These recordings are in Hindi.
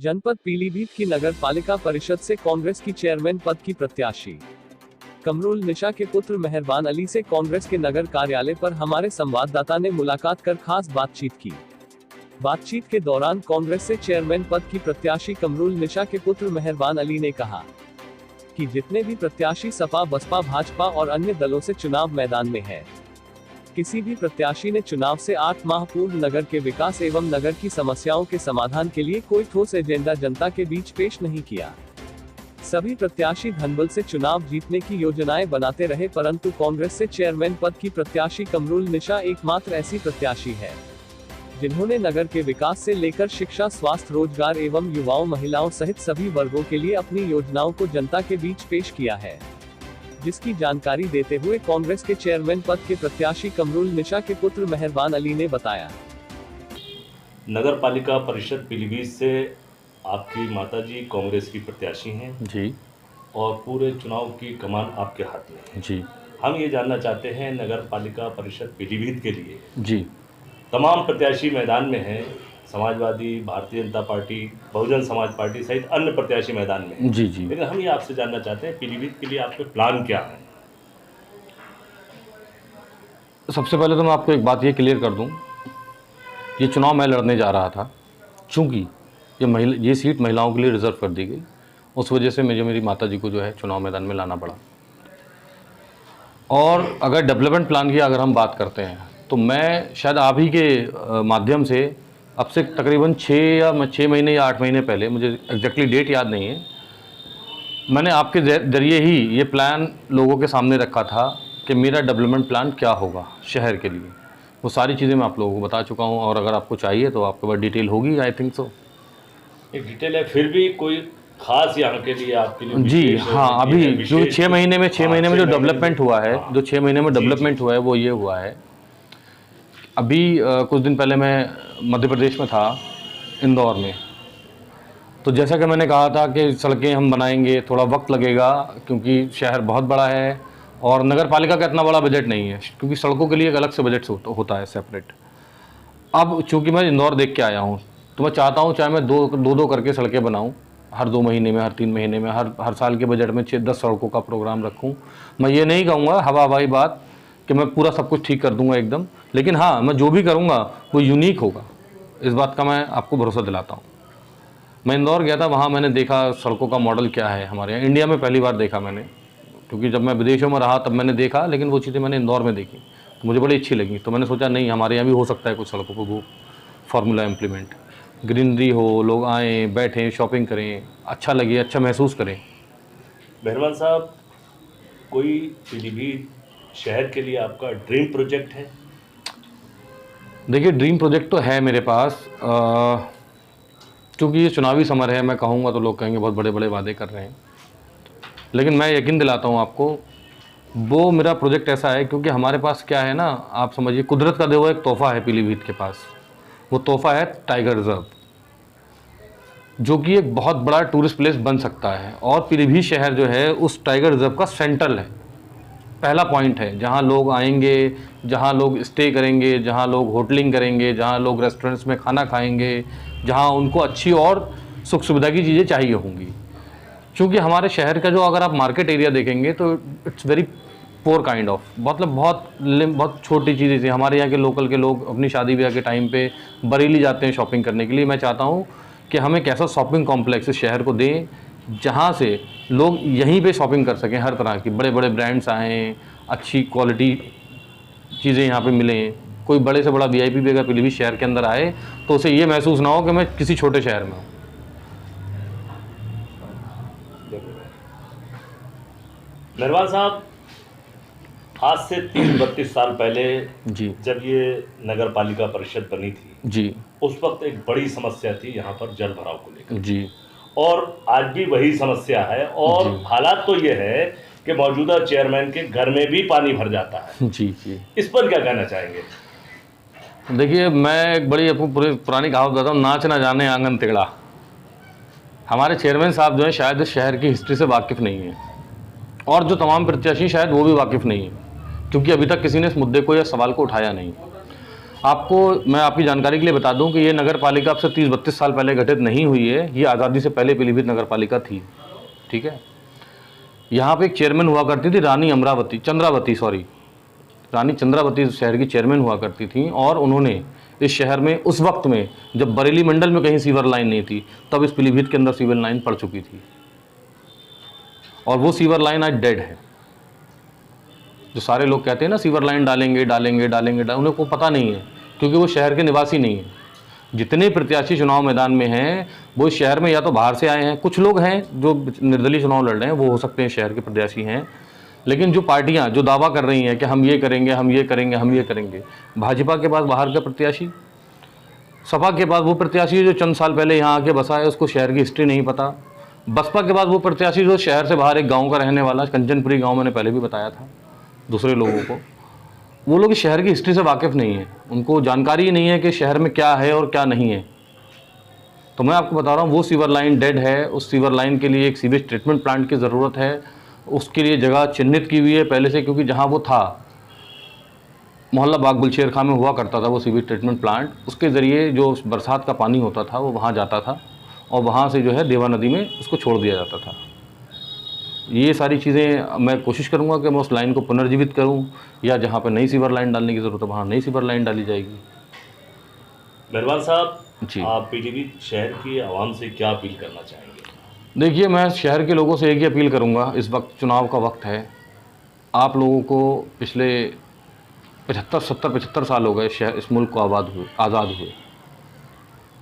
जनपद पीलीभीत की नगर पालिका परिषद से कांग्रेस की चेयरमैन पद की प्रत्याशी कमरुल निशा के पुत्र मेहरबान अली से कांग्रेस के नगर कार्यालय पर हमारे संवाददाता ने मुलाकात कर खास बातचीत की। बातचीत के दौरान कांग्रेस से चेयरमैन पद की प्रत्याशी कमरुल निशा के पुत्र मेहरबान अली ने कहा कि जितने भी प्रत्याशी सपा, बसपा, भाजपा और अन्य दलों से चुनाव मैदान में है, किसी भी प्रत्याशी ने चुनाव से 8 माह पूर्व नगर के विकास एवं नगर की समस्याओं के समाधान के लिए कोई ठोस एजेंडा जनता के बीच पेश नहीं किया। सभी प्रत्याशी धनबल से चुनाव जीतने की योजनाएं बनाते रहे, परंतु कांग्रेस से चेयरमैन पद की प्रत्याशी कमरुल निशा एकमात्र ऐसी प्रत्याशी है जिन्होंने नगर के विकास से लेकर शिक्षा, स्वास्थ्य, रोजगार एवं युवाओं, महिलाओं सहित सभी वर्गों के लिए अपनी योजनाओं को जनता के बीच पेश किया है, जिसकी जानकारी देते हुए कांग्रेस के चेयरमैन पद के प्रत्याशी कमरुल निशा के पुत्र मेहरबान अली ने बताया। नगर पालिका परिषद पीलीभीत से आपकी माताजी कांग्रेस की प्रत्याशी हैं जी, और पूरे चुनाव की कमान आपके हाथ में है जी। हम ये जानना चाहते हैं, नगर पालिका परिषद पीलीभीत के लिए जी, तमाम प्रत्याशी मैदान में हैं, समाजवादी, भारतीय जनता पार्टी, बहुजन समाज पार्टी सहित अन्य प्रत्याशी मैदान में हैं। जी, जी। लेकिन हम ये आपसे जानना चाहते हैं, पीलीभीत के लिए आपके प्लान क्या हैं? सबसे पहले तो मैं आपको एक बात ये क्लियर कर दूं, ये चुनाव मैं लड़ने जा रहा था, चूँकि ये सीट महिलाओं के लिए रिजर्व कर दी गई, उस वजह से मेरी माताजी को जो है चुनाव मैदान में लाना पड़ा। और अगर डेवलपमेंट प्लान की अगर हम बात करते हैं, तो मैं शायद आप ही के माध्यम से अब से तकरीबन 6 महीने या 8 महीने पहले, मुझे एग्जैक्टली डेट याद नहीं है, मैंने आपके जरिए ही ये प्लान लोगों के सामने रखा था कि मेरा डेवलपमेंट प्लान क्या होगा शहर के लिए। वो सारी चीज़ें मैं आप लोगों को बता चुका हूँ, और अगर आपको चाहिए तो आपके पास डिटेल होगी, आई थिंक सो। एक डिटेल है, फिर भी कोई खास यहाँ के लिए आपके लिए जी हाँ, अभी जो 6 महीने में जो डेवलपमेंट हुआ है, जो 6 महीने में डेवलपमेंट हुआ है, वो ये हुआ है। अभी कुछ दिन पहले मैं मध्य प्रदेश में था, इंदौर में। तो जैसा कि मैंने कहा था कि सड़कें हम बनाएंगे, थोड़ा वक्त लगेगा क्योंकि शहर बहुत बड़ा है और नगर पालिका का इतना बड़ा बजट नहीं है, क्योंकि सड़कों के लिए एक अलग से बजट होता है सेपरेट। अब चूंकि मैं इंदौर देख के आया हूँ, तो मैं चाहता हूँ चाहे मैं दो करके सड़कें बनाऊँ, हर 2 महीने में, हर 3 महीने में, हर साल के बजट में 6-10 सड़कों का प्रोग्राम रखूँ। मैं ये नहीं कहूँगा हवाई बात कि मैं पूरा सब कुछ ठीक कर दूंगा एकदम, लेकिन हाँ, मैं जो भी करूँगा वो यूनिक होगा, इस बात का मैं आपको भरोसा दिलाता हूँ। मैं इंदौर गया था, वहाँ मैंने देखा सड़कों का मॉडल क्या है हमारे यहाँ। इंडिया में पहली बार देखा मैंने, क्योंकि जब मैं विदेशों में रहा तब मैंने देखा, लेकिन वो चीज़ें मैंने इंदौर में देखी तो मुझे बड़ी अच्छी लगी। तो मैंने सोचा नहीं, हमारे यहाँ भी हो सकता है कुछ सड़कों को वो फार्मूला इम्प्लीमेंट, ग्रीनरी हो, लोग आएँ, बैठें, शॉपिंग करें, अच्छा लगे, अच्छा महसूस करें। मेहरबान साहब, कोई पीलीभीत शहर के लिए आपका ड्रीम प्रोजेक्ट है? देखिए, ड्रीम प्रोजेक्ट तो है मेरे पास, क्योंकि ये चुनावी समर है, मैं कहूँगा तो लोग कहेंगे बहुत बड़े बड़े वादे कर रहे हैं, लेकिन मैं यकीन दिलाता हूँ आपको, वो मेरा प्रोजेक्ट ऐसा है क्योंकि हमारे पास क्या है ना, आप समझिए कुदरत का देवा एक तोहफ़ा है पीलीभीत के पास। वो तोहफ़ा है टाइगर रिजर्व, जो कि एक बहुत बड़ा टूरिस्ट प्लेस बन सकता है। और पीलीभीत शहर जो है उस टाइगर रिजर्व का सेंट्रल है, पहला पॉइंट है जहाँ लोग आएंगे, जहाँ लोग स्टे करेंगे, जहाँ लोग होटलिंग करेंगे, जहाँ लोग रेस्टोरेंट्स में खाना खाएंगे, जहाँ उनको अच्छी और सुख सुविधा की चीज़ें चाहिए होंगी। क्योंकि हमारे शहर का जो अगर आप मार्केट एरिया देखेंगे तो it's very poor kind of, मतलब बहुत छोटी चीज़ें थी। हमारे यहाँ के लोकल के लोग अपनी शादी ब्याह के टाइम पे बरेली जाते हैं शॉपिंग करने के लिए। मैं चाहता हूँ कि हम एक ऐसा शॉपिंग कॉम्प्लेक्स इस शहर को दें जहाँ से लोग यहीं पे शॉपिंग कर सकें, हर तरह की बड़े बड़े ब्रांड्स आएँ, अच्छी क्वालिटी चीज़ें यहाँ पे मिलें। कोई बड़े से बड़ा VIP भी अगर पीलीभीत शहर के अंदर आए तो उसे ये महसूस ना हो कि मैं किसी छोटे शहर में हूँ। मेहरबान साहब, आज से 30-32 साल पहले जी, जब ये नगर पालिका परिषद बनी थी जी, उस वक्त एक बड़ी समस्या थी यहाँ पर जल भराव को लेकर, जी, और आज भी वही समस्या है। और हालात तो ये है कि मौजूदा चेयरमैन के घर में भी पानी भर जाता है। जी, जी। इस पर क्या कहना चाहेंगे? देखिए, मैं एक बड़ी आपको पुरानी कहावत बताता हूँ, नाच ना जाने आंगन टेढ़ा। हमारे चेयरमैन साहब जो है शायद इस शहर की हिस्ट्री से वाकिफ़ नहीं है, और जो तमाम प्रत्याशी शायद वो भी वाकिफ़ नहीं है, क्योंकि अभी तक किसी ने इस मुद्दे को या सवाल को उठाया नहीं। आपको मैं आपकी जानकारी के लिए बता दूं कि ये नगर पालिका अब से 30-32 साल पहले गठित नहीं हुई है, ये आज़ादी से पहले पीलीभीत नगर पालिका थी। ठीक है, यहाँ पे एक चेयरमैन हुआ करती थी रानी चंद्रावती शहर की चेयरमैन हुआ करती थी, और उन्होंने इस शहर में उस वक्त में जब बरेली मंडल में कहीं सीवर लाइन नहीं थी, तब इस पीलीभीत के अंदर सीवर लाइन पड़ चुकी थी, और वो सीवर लाइन आज डेड है। जो सारे लोग कहते हैं ना सीवर लाइन डालेंगे, उन्हें को पता नहीं है, क्योंकि वो शहर के निवासी नहीं है। जितने प्रत्याशी चुनाव मैदान में हैं वो इस शहर में या तो बाहर से आए हैं, कुछ लोग हैं जो निर्दलीय चुनाव लड़ रहे हैं, वो हो सकते हैं शहर के प्रत्याशी हैं, लेकिन जो पार्टियां जो दावा कर रही हैं कि हम ये करेंगे, भाजपा के पास बाहर का प्रत्याशी, सपा के पास वो प्रत्याशी जो चंद साल पहले यहाँ आके बसा है, उसको शहर की हिस्ट्री नहीं पता, बसपा के पास वो प्रत्याशी जो शहर से बाहर एक गाँव का रहने वाला, कंचनपुरी गाँव मैंने पहले भी बताया था दूसरे लोगों को, वो लोग शहर की हिस्ट्री से वाकिफ़ नहीं है, उनको जानकारी ही नहीं है कि शहर में क्या है और क्या नहीं है। तो मैं आपको बता रहा हूँ वो सीवर लाइन डेड है, उस सीवर लाइन के लिए एक सीवेज ट्रीटमेंट प्लांट की ज़रूरत है, उसके लिए जगह चिन्हित की हुई है पहले से, क्योंकि जहाँ वो था मोहल्ला बाग बुलशेर खां में हुआ करता था वो सीवेज ट्रीटमेंट प्लांट, उसके ज़रिए जो बरसात का पानी होता था वो वहाँ जाता था, और वहाँ से जो है देवा नदी में उसको छोड़ दिया जाता था। ये सारी चीज़ें मैं कोशिश करूँगा कि मैं उस लाइन को पुनर्जीवित करूँ, या जहाँ पर नई सीवर लाइन डालने की ज़रूरत है वहाँ नई सीवर लाइन डाली जाएगी। मेहरबान साहब जी, आप पीलीभीत शहर की आवाम से क्या अपील करना चाहेंगे? देखिए मैं शहर के लोगों से एक ही अपील करूँगा, इस वक्त चुनाव का वक्त है, आप लोगों को पिछले 75 साल हो गए शहर इस मुल्क को आज़ाद हुए,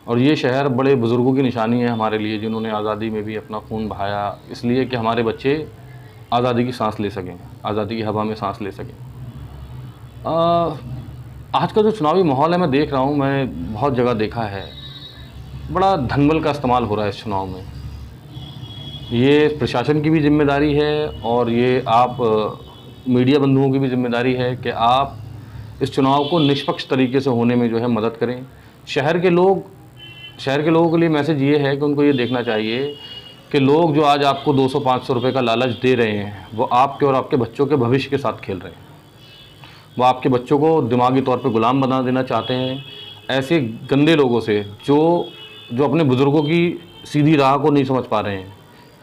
और ये शहर बड़े बुज़ुर्गों की निशानी है हमारे लिए, जिन्होंने आज़ादी में भी अपना खून बहाया, इसलिए कि हमारे बच्चे आज़ादी की सांस ले सकें, आज़ादी की हवा में सांस ले सकें। आज का जो चुनावी माहौल है मैं देख रहा हूँ, मैं बहुत जगह देखा है, बड़ा धनबल का इस्तेमाल हो रहा है इस चुनाव में। ये प्रशासन की भी जिम्मेदारी है, और ये आप मीडिया बंधुओं की भी जिम्मेदारी है कि आप इस चुनाव को निष्पक्ष तरीके से होने में जो है मदद करें। शहर के लोगों के लिए मैसेज ये है कि उनको ये देखना चाहिए कि लोग जो आज आपको 200-500 रुपये का लालच दे रहे हैं, वो आपके और आपके बच्चों के भविष्य के साथ खेल रहे हैं। वो आपके बच्चों को दिमागी तौर पे गुलाम बना देना चाहते हैं, ऐसे गंदे लोगों से जो अपने बुज़ुर्गों की सीधी राह को नहीं समझ पा रहे हैं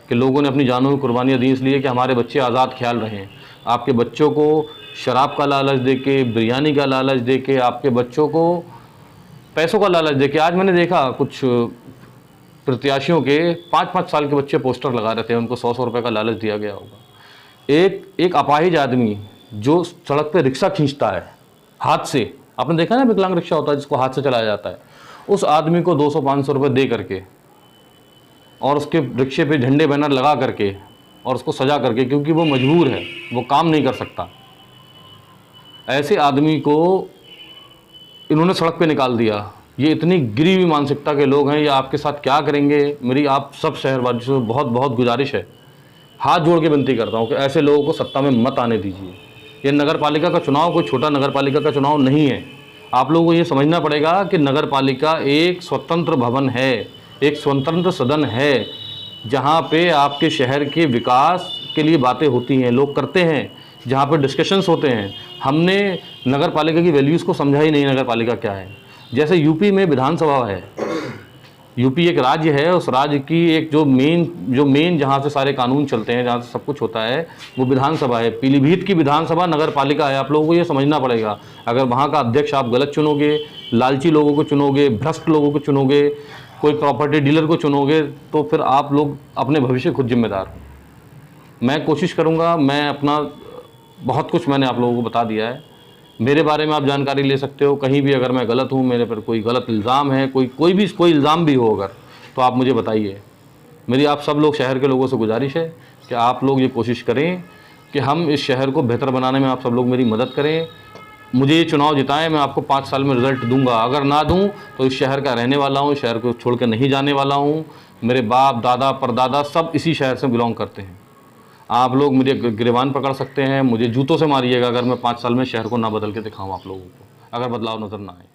कि लोगों ने अपनी जानों में कुर्बानियाँ दी इसलिए कि हमारे बच्चे आज़ाद ख्याल रहें। आपके बच्चों को शराब का लालच दे के, बिरयानी का लालच दे के, आपके बच्चों को पैसों का लालच दे के, आज मैंने देखा कुछ प्रत्याशियों के 5-5 साल के बच्चे पोस्टर लगा रहे थे, उनको 100-100 रुपये का लालच दिया गया होगा। एक अपाहिज आदमी जो सड़क पे रिक्शा खींचता है हाथ से, आपने देखा ना विकलांग रिक्शा होता है जिसको हाथ से चलाया जाता है, उस आदमी को 200-500 रुपये दे करके और उसके रिक्शे पे झंडे बैनर लगा करके और उसको सजा करके, क्योंकि वो मजबूर है, वो काम नहीं कर सकता, ऐसे आदमी को इन्होंने सड़क पे निकाल दिया। ये इतनी गिरी हुई मानसिकता के लोग हैं, ये आपके साथ क्या करेंगे? मेरी आप सब शहरवासियों से बहुत बहुत गुजारिश है, हाथ जोड़ के विनती करता हूँ कि ऐसे लोगों को सत्ता में मत आने दीजिए। ये नगर पालिका का चुनाव कोई छोटा नगर पालिका का चुनाव नहीं है। आप लोगों को ये समझना पड़ेगा कि नगर पालिका एक स्वतंत्र भवन है, एक स्वतंत्र सदन है, जहाँ पे आपके शहर के विकास के लिए बातें होती हैं, लोग करते हैं, जहाँ पे डिस्कशंस होते हैं। हमने नगर पालिका की वैल्यूज़ को समझा ही नहीं, नगर पालिका क्या है। जैसे यूपी में विधानसभा है, यूपी एक राज्य है, उस राज्य की एक जो मेन जहाँ से सारे कानून चलते हैं, जहाँ से सब कुछ होता है, वो विधानसभा है। पीलीभीत की विधानसभा नगर पालिका है। आप लोगों को ये समझना पड़ेगा। अगर वहाँ का अध्यक्ष आप गलत चुनोगे, लालची लोगों को चुनोगे, भ्रष्ट लोगों को चुनोगे, कोई प्रॉपर्टी डीलर को चुनोगे, तो फिर आप लोग अपने भविष्य खुद जिम्मेदार हो। मैं कोशिश करूँगा, मैं अपना बहुत कुछ मैंने आप लोगों को बता दिया है। मेरे बारे में आप जानकारी ले सकते हो, कहीं भी अगर मैं गलत हूँ, मेरे पर कोई गलत इल्ज़ाम है, कोई इल्ज़ाम भी हो अगर, तो आप मुझे बताइए। मेरी आप सब लोग शहर के लोगों से गुजारिश है कि आप लोग ये कोशिश करें कि हम इस शहर को बेहतर बनाने में आप सब लोग मेरी मदद करें। मुझे ये चुनाव जिताएं, मैं आपको 5 साल में रिज़ल्ट दूंगा। अगर ना दूं तो इस शहर का रहने वाला हूँ, शहर को छोड़ कर नहीं जाने वाला हूँ। मेरे बाप दादा परदादा सब इसी शहर से बिलोंग करते हैं। आप लोग मुझे गिरबान पकड़ सकते हैं, मुझे जूतों से मारिएगा अगर मैं 5 साल में शहर को ना बदल के दिखाऊं आप लोगों को, अगर बदलाव नज़र ना आए।